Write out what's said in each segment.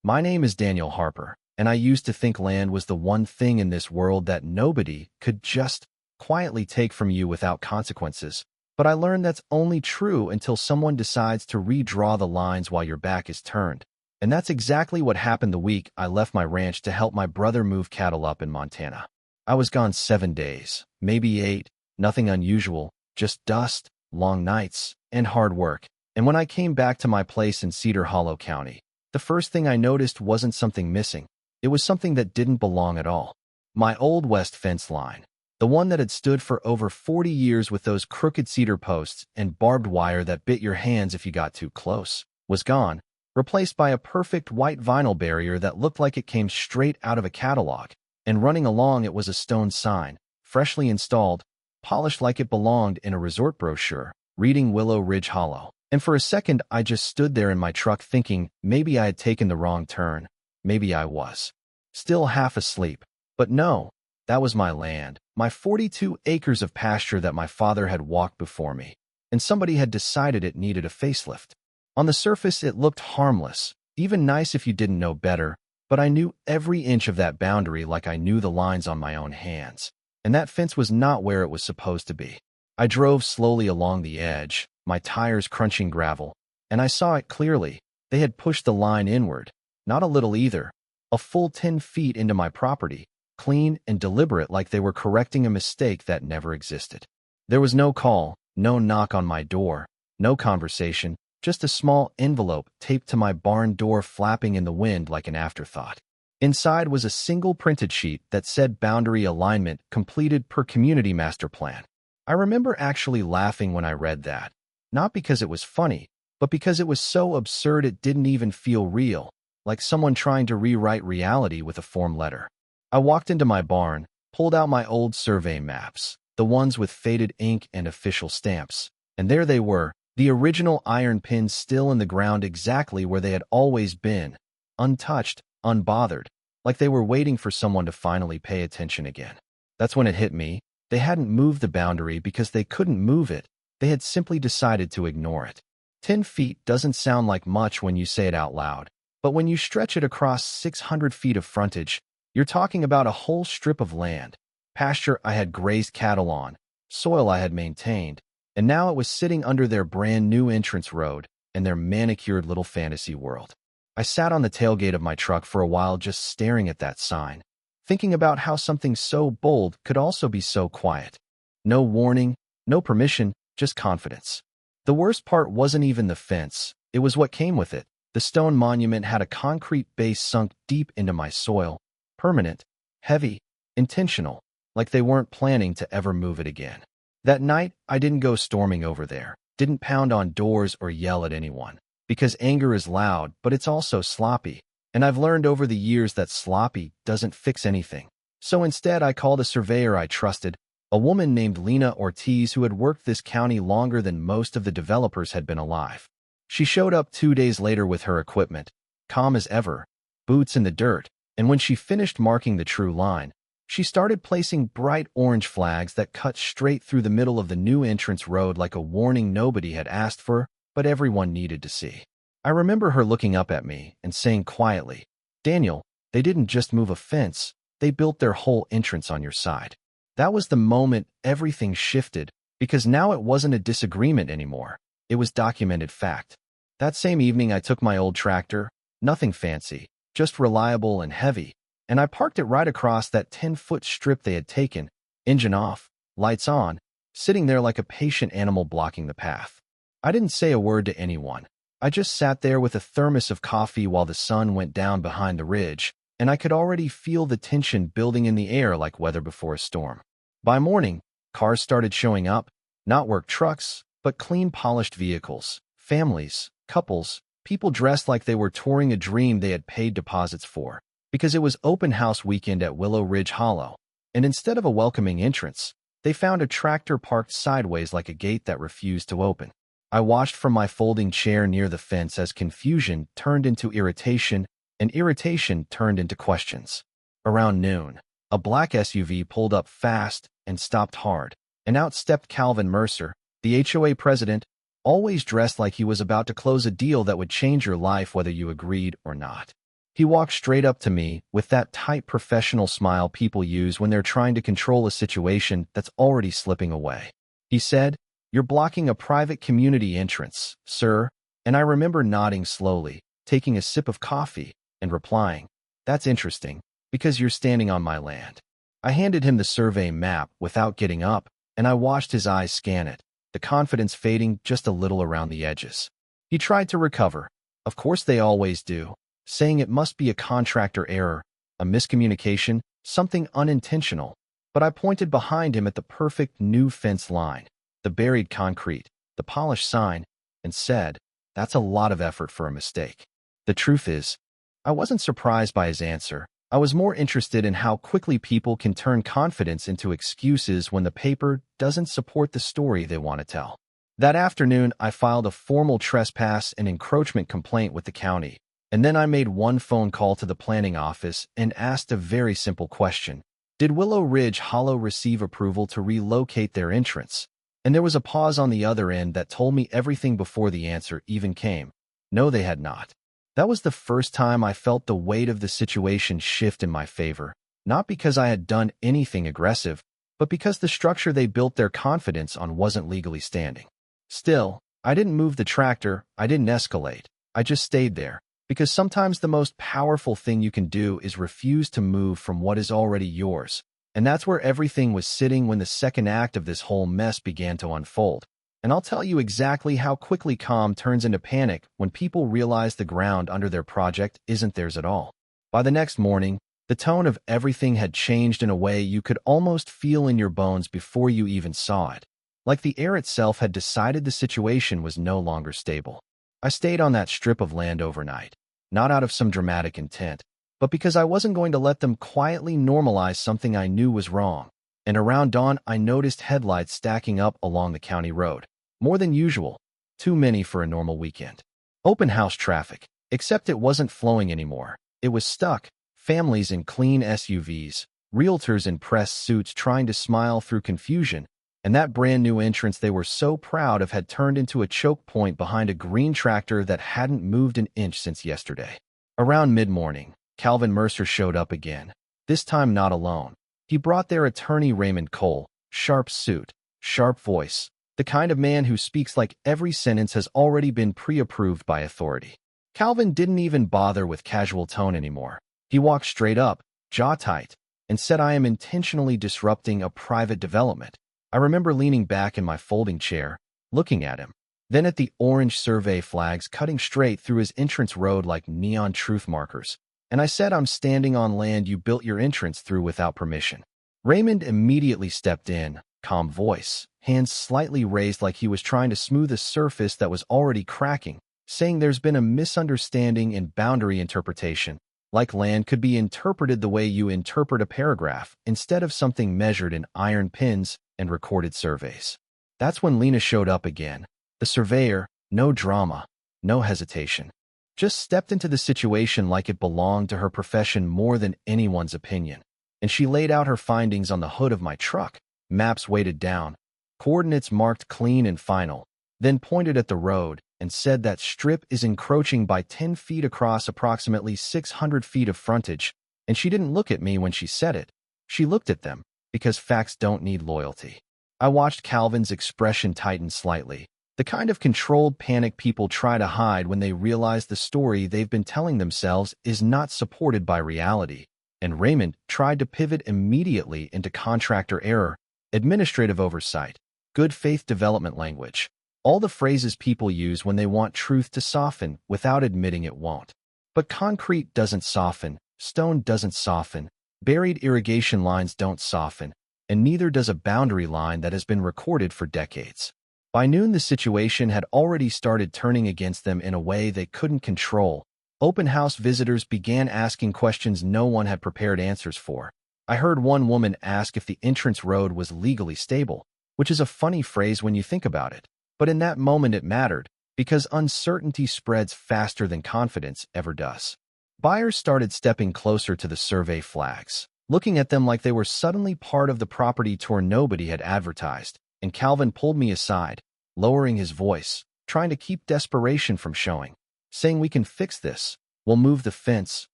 My name is Daniel Harper, and I used to think land was the one thing in this world that nobody could just quietly take from you without consequences. But I learned that's only true until someone decides to redraw the lines while your back is turned. And that's exactly what happened the week I left my ranch to help my brother move cattle up in Montana. I was gone 7 days, maybe 8, nothing unusual, just dust, long nights, and hard work. And when I came back to my place in Cedar Hollow County, the first thing I noticed wasn't something missing. It was something that didn't belong at all. My old west fence line, the one that had stood for over 40 years with those crooked cedar posts and barbed wire that bit your hands if you got too close, was gone, replaced by a perfect white vinyl barrier that looked like it came straight out of a catalog. And running along it was a stone sign, freshly installed, polished like it belonged in a resort brochure, reading Willow Ridge Hollow. And for a second, I just stood there in my truck thinking maybe I had taken the wrong turn. Maybe I was still half asleep. But no, that was my land, my 42 acres of pasture that my father had walked before me. And somebody had decided it needed a facelift. On the surface, it looked harmless, even nice if you didn't know better, but I knew every inch of that boundary like I knew the lines on my own hands. And that fence was not where it was supposed to be. I drove slowly along the edge, my tires crunching gravel, and I saw it clearly. They had pushed the line inward, not a little either, a full 10 feet into my property, clean and deliberate like they were correcting a mistake that never existed. There was no call, no knock on my door, no conversation, just a small envelope taped to my barn door flapping in the wind like an afterthought. Inside was a single printed sheet that said boundary alignment completed per community master plan. I remember actually laughing when I read that. Not because it was funny, but because it was so absurd it didn't even feel real, like someone trying to rewrite reality with a form letter. I walked into my barn, pulled out my old survey maps, the ones with faded ink and official stamps, and there they were, the original iron pins still in the ground exactly where they had always been, untouched, unbothered, like they were waiting for someone to finally pay attention again. That's when it hit me. They hadn't moved the boundary because they couldn't move it. They had simply decided to ignore it. 10 feet doesn't sound like much when you say it out loud, but when you stretch it across 600 feet of frontage, you're talking about a whole strip of land, pasture I had grazed cattle on, soil I had maintained, and now it was sitting under their brand new entrance road and their manicured little fantasy world. I sat on the tailgate of my truck for a while just staring at that sign, thinking about how something so bold could also be so quiet. No warning, no permission, just confidence. The worst part wasn't even the fence, it was what came with it. The stone monument had a concrete base sunk deep into my soil, permanent, heavy, intentional, like they weren't planning to ever move it again. That night, I didn't go storming over there, didn't pound on doors or yell at anyone, because anger is loud, but it's also sloppy, and I've learned over the years that sloppy doesn't fix anything. So instead, I called a surveyor I trusted, a woman named Lena Ortiz who had worked this county longer than most of the developers had been alive. She showed up 2 days later with her equipment, calm as ever, boots in the dirt, and when she finished marking the true line, she started placing bright orange flags that cut straight through the middle of the new entrance road like a warning nobody had asked for, but everyone needed to see. I remember her looking up at me and saying quietly, "Daniel, they didn't just move a fence, they built their whole entrance on your side." That was the moment everything shifted, because now it wasn't a disagreement anymore. It was documented fact. That same evening, I took my old tractor, nothing fancy, just reliable and heavy, and I parked it right across that 10-foot strip they had taken, engine off, lights on, sitting there like a patient animal blocking the path. I didn't say a word to anyone. I just sat there with a thermos of coffee while the sun went down behind the ridge, and I could already feel the tension building in the air like weather before a storm. By morning, cars started showing up, not work trucks, but clean, polished vehicles, families, couples, people dressed like they were touring a dream they had paid deposits for, because it was open house weekend at Willow Ridge Hollow, and instead of a welcoming entrance, they found a tractor parked sideways like a gate that refused to open. I watched from my folding chair near the fence as confusion turned into irritation, and irritation turned into questions. Around noon, a black SUV pulled up fast and stopped hard, and out stepped Calvin Mercer, the HOA president, always dressed like he was about to close a deal that would change your life whether you agreed or not. He walked straight up to me with that tight professional smile people use when they're trying to control a situation that's already slipping away. He said, "You're blocking a private community entrance, sir." And I remember nodding slowly, taking a sip of coffee, and replying, "That's interesting, because you're standing on my land." I handed him the survey map without getting up, and I watched his eyes scan it, the confidence fading just a little around the edges. He tried to recover. Of course they always do, saying it must be a contractor error, a miscommunication, something unintentional. But I pointed behind him at the perfect new fence line, the buried concrete, the polished sign, and said, "That's a lot of effort for a mistake." The truth is, I wasn't surprised by his answer. I was more interested in how quickly people can turn confidence into excuses when the paper doesn't support the story they want to tell. That afternoon, I filed a formal trespass and encroachment complaint with the county, and then I made one phone call to the planning office and asked a very simple question. Did Willow Ridge Hollow receive approval to relocate their entrance? And there was a pause on the other end that told me everything before the answer even came. No, they had not. That was the first time I felt the weight of the situation shift in my favor, not because I had done anything aggressive, but because the structure they built their confidence on wasn't legally standing. Still, I didn't move the tractor, I didn't escalate, I just stayed there, because sometimes the most powerful thing you can do is refuse to move from what is already yours. And that's where everything was sitting when the second act of this whole mess began to unfold. And I'll tell you exactly how quickly calm turns into panic when people realize the ground under their project isn't theirs at all. By the next morning, the tone of everything had changed in a way you could almost feel in your bones before you even saw it. Like the air itself had decided the situation was no longer stable. I stayed on that strip of land overnight, not out of some dramatic intent, but because I wasn't going to let them quietly normalize something I knew was wrong. And around dawn, I noticed headlights stacking up along the county road. More than usual, too many for a normal weekend. Open house traffic, except it wasn't flowing anymore. It was stuck, families in clean SUVs, realtors in press suits trying to smile through confusion, and that brand new entrance they were so proud of had turned into a choke point behind a green tractor that hadn't moved an inch since yesterday. Around mid-morning, Calvin Mercer showed up again, this time not alone. He brought their attorney Raymond Cole, sharp suit, sharp voice, the kind of man who speaks like every sentence has already been pre-approved by authority. Calvin didn't even bother with casual tone anymore. He walked straight up, jaw tight, and said, "I am intentionally disrupting a private development." I remember leaning back in my folding chair, looking at him, then at the orange survey flags cutting straight through his entrance road like neon truth markers. And I said, "I'm standing on land you built your entrance through without permission." Raymond immediately stepped in, calm voice, hands slightly raised like he was trying to smooth a surface that was already cracking, saying there's been a misunderstanding in boundary interpretation, like land could be interpreted the way you interpret a paragraph instead of something measured in iron pins and recorded surveys. That's when Lena showed up again. The surveyor, no drama, no hesitation. Just stepped into the situation like it belonged to her profession more than anyone's opinion. And she laid out her findings on the hood of my truck, maps weighted down, coordinates marked clean and final, then pointed at the road and said that strip is encroaching by 10 feet across approximately 600 feet of frontage. And she didn't look at me when she said it. She looked at them, because facts don't need loyalty. I watched Calvin's expression tighten slightly, the kind of controlled panic people try to hide when they realize the story they've been telling themselves is not supported by reality. And Raymond tried to pivot immediately into contractor error, administrative oversight, good faith development language, all the phrases people use when they want truth to soften without admitting it won't. But concrete doesn't soften, stone doesn't soften, buried irrigation lines don't soften, and neither does a boundary line that has been recorded for decades. By noon, the situation had already started turning against them in a way they couldn't control. Open house visitors began asking questions no one had prepared answers for. I heard one woman ask if the entrance road was legally stable, which is a funny phrase when you think about it. But in that moment it mattered, because uncertainty spreads faster than confidence ever does. Buyers started stepping closer to the survey flags, looking at them like they were suddenly part of the property tour nobody had advertised, and Calvin pulled me aside, lowering his voice, trying to keep desperation from showing, saying, "We can fix this. We'll move the fence,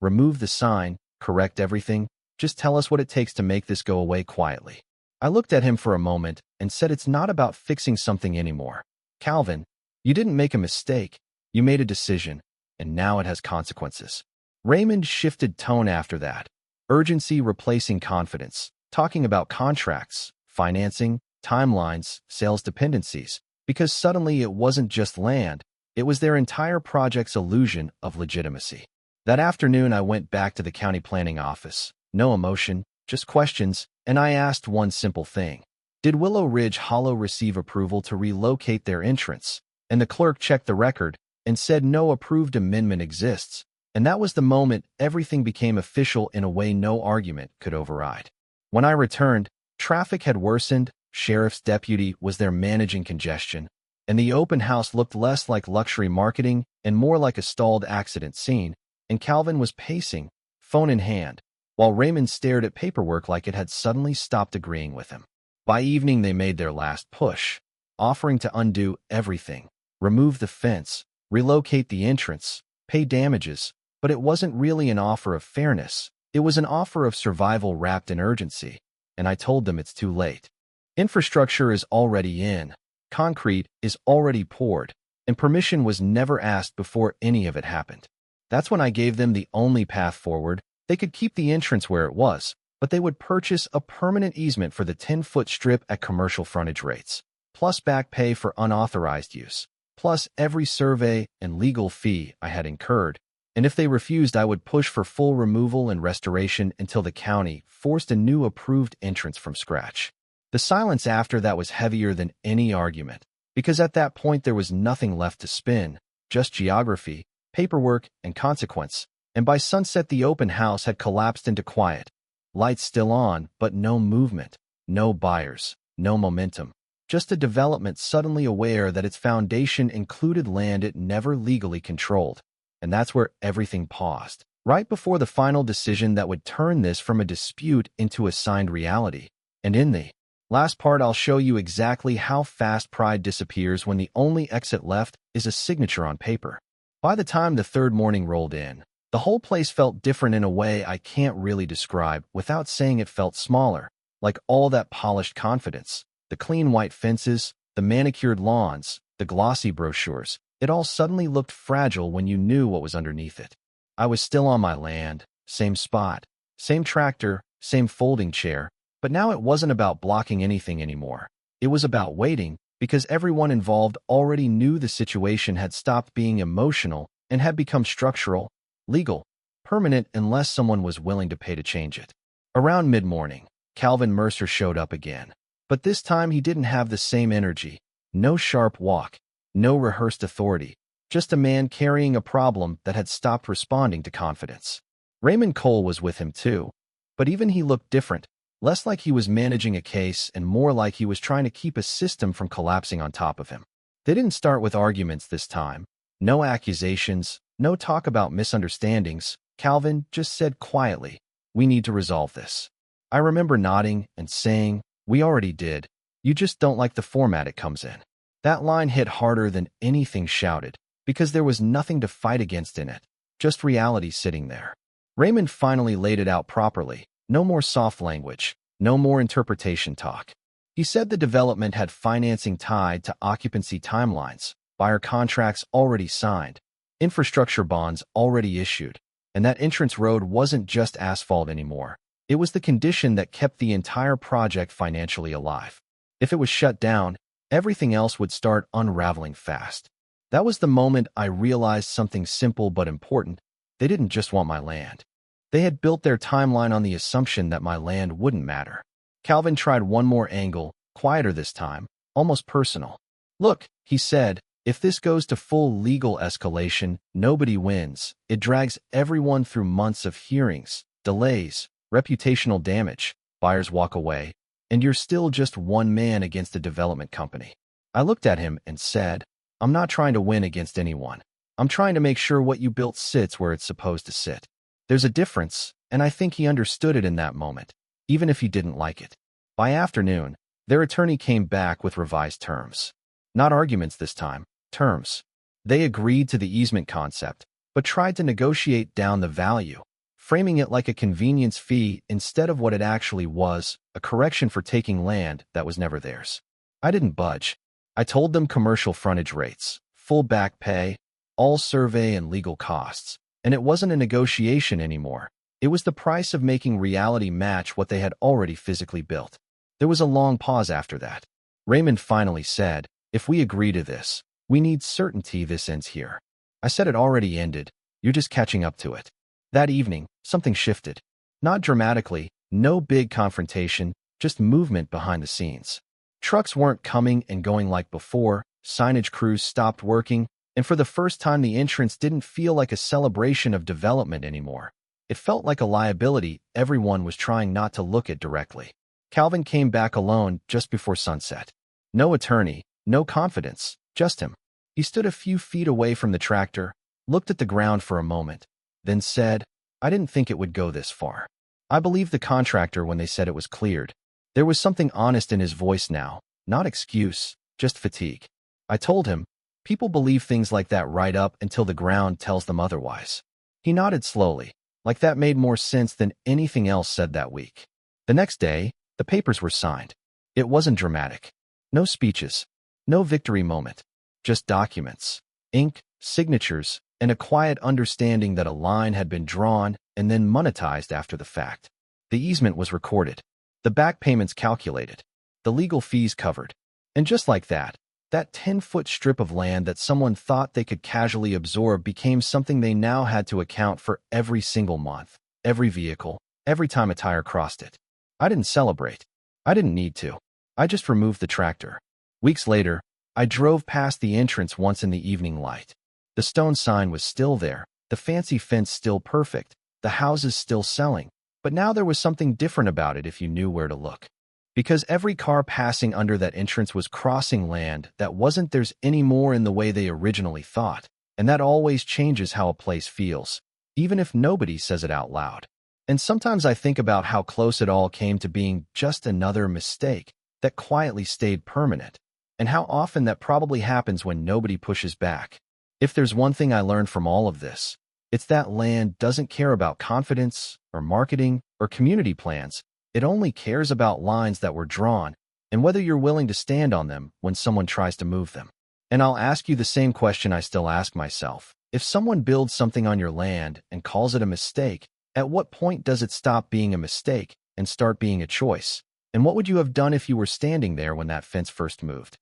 remove the sign, correct everything. Just tell us what it takes to make this go away quietly. I looked at him for a moment and said it's not about fixing something anymore. Calvin, you didn't make a mistake. You made a decision, and now it has consequences. Raymond shifted tone after that. Urgency replacing confidence, talking about contracts, financing, timelines, sales dependencies, because suddenly it wasn't just land, it was their entire project's illusion of legitimacy. That afternoon, I went back to the county planning office. No emotion, just questions, and I asked one simple thing. Did Willow Ridge Hollow receive approval to relocate their entrance? And the clerk checked the record and said no approved amendment exists. And that was the moment everything became official in a way no argument could override. When I returned, traffic had worsened, sheriff's deputy was there managing congestion, and the open house looked less like luxury marketing and more like a stalled accident scene, and Calvin was pacing, phone in hand, while Raymond stared at paperwork like it had suddenly stopped agreeing with him. By evening, they made their last push, offering to undo everything, remove the fence, relocate the entrance, pay damages, but it wasn't really an offer of fairness. It was an offer of survival wrapped in urgency, and I told them it's too late. Infrastructure is already in, concrete is already poured, and permission was never asked before any of it happened. That's when I gave them the only path forward. They could keep the entrance where it was, but they would purchase a permanent easement for the 10-foot strip at commercial frontage rates, plus back pay for unauthorized use, plus every survey and legal fee I had incurred. And if they refused, I would push for full removal and restoration until the county forced a new approved entrance from scratch. The silence after that was heavier than any argument, because at that point there was nothing left to spin, just geography, paperwork, and consequence. And by sunset, the open house had collapsed into quiet. Lights still on, but no movement, no buyers, no momentum. Just a development suddenly aware that its foundation included land it never legally controlled. And that's where everything paused, right before the final decision that would turn this from a dispute into a signed reality. And in the last part, I'll show you exactly how fast pride disappears when the only exit left is a signature on paper. By the time the third morning rolled in, the whole place felt different in a way I can't really describe without saying it felt smaller, like all that polished confidence, the clean white fences, the manicured lawns, the glossy brochures. It all suddenly looked fragile when you knew what was underneath it. I was still on my land, same spot, same tractor, same folding chair, but now it wasn't about blocking anything anymore. It was about waiting, because everyone involved already knew the situation had stopped being emotional and had become structural, legal, permanent unless someone was willing to pay to change it. Around mid-morning, Calvin Mercer showed up again, but this time he didn't have the same energy, no sharp walk, no rehearsed authority, just a man carrying a problem that had stopped responding to confidence. Raymond Cole was with him too, but even he looked different, less like he was managing a case and more like he was trying to keep a system from collapsing on top of him. They didn't start with arguments this time, no accusations, no talk about misunderstandings. Calvin just said quietly, "We need to resolve this." I remember nodding and saying, "We already did. You just don't like the format it comes in." That line hit harder than anything shouted, because there was nothing to fight against in it, just reality sitting there. Raymond finally laid it out properly, no more soft language, no more interpretation talk. He said the development had financing tied to occupancy timelines, buyer contracts already signed, infrastructure bonds already issued, and that entrance road wasn't just asphalt anymore. It was the condition that kept the entire project financially alive. If it was shut down, everything else would start unraveling fast. That was the moment I realized something simple but important. They didn't just want my land. They had built their timeline on the assumption that my land wouldn't matter. Calvin tried one more angle, quieter this time, almost personal. "Look," he said, "if this goes to full legal escalation, nobody wins. It drags everyone through months of hearings, delays, reputational damage, buyers walk away, and you're still just one man against a development company." I looked at him and said, "I'm not trying to win against anyone. I'm trying to make sure what you built sits where it's supposed to sit." There's a difference, and I think he understood it in that moment, even if he didn't like it. By afternoon, their attorney came back with revised terms. Not arguments this time, terms. They agreed to the easement concept, but tried to negotiate down the value, framing it like a convenience fee instead of what it actually was, a correction for taking land that was never theirs. I didn't budge. I told them commercial frontage rates, full back pay, all survey and legal costs, and it wasn't a negotiation anymore. It was the price of making reality match what they had already physically built. There was a long pause after that. Raymond finally said, "If we agree to this, we need certainty this ends here." I said it already ended. You're just catching up to it. That evening, something shifted. Not dramatically, no big confrontation, just movement behind the scenes. Trucks weren't coming and going like before, signage crews stopped working, and for the first time the entrance didn't feel like a celebration of development anymore. It felt like a liability everyone was trying not to look at directly. Calvin came back alone just before sunset. No attorney, no confidence, just him. He stood a few feet away from the tractor, looked at the ground for a moment, then said, "I didn't think it would go this far." I believed the contractor when they said it was cleared. There was something honest in his voice now, not excuse, just fatigue. I told him, people believe things like that right up until the ground tells them otherwise. He nodded slowly, like that made more sense than anything else said that week. The next day, the papers were signed. It wasn't dramatic. No speeches, no victory moment, just documents, ink, signatures, and a quiet understanding that a line had been drawn and then monetized after the fact. The easement was recorded, the back payments calculated, the legal fees covered. And just like that 10-foot strip of land that someone thought they could casually absorb became something they now had to account for every single month, every vehicle, every time a tire crossed it. I didn't celebrate. I didn't need to. I just removed the tractor. Weeks later, I drove past the entrance once in the evening light. The stone sign was still there, the fancy fence still perfect, the houses still selling, but now there was something different about it if you knew where to look. Because every car passing under that entrance was crossing land that wasn't theirs anymore in the way they originally thought, and that always changes how a place feels, even if nobody says it out loud. And sometimes I think about how close it all came to being just another mistake that quietly stayed permanent, and how often that probably happens when nobody pushes back. If there's one thing I learned from all of this, it's that land doesn't care about confidence or marketing or community plans. It only cares about lines that were drawn and whether you're willing to stand on them when someone tries to move them. And I'll ask you the same question I still ask myself. If someone builds something on your land and calls it a mistake, at what point does it stop being a mistake and start being a choice? And what would you have done if you were standing there when that fence first moved?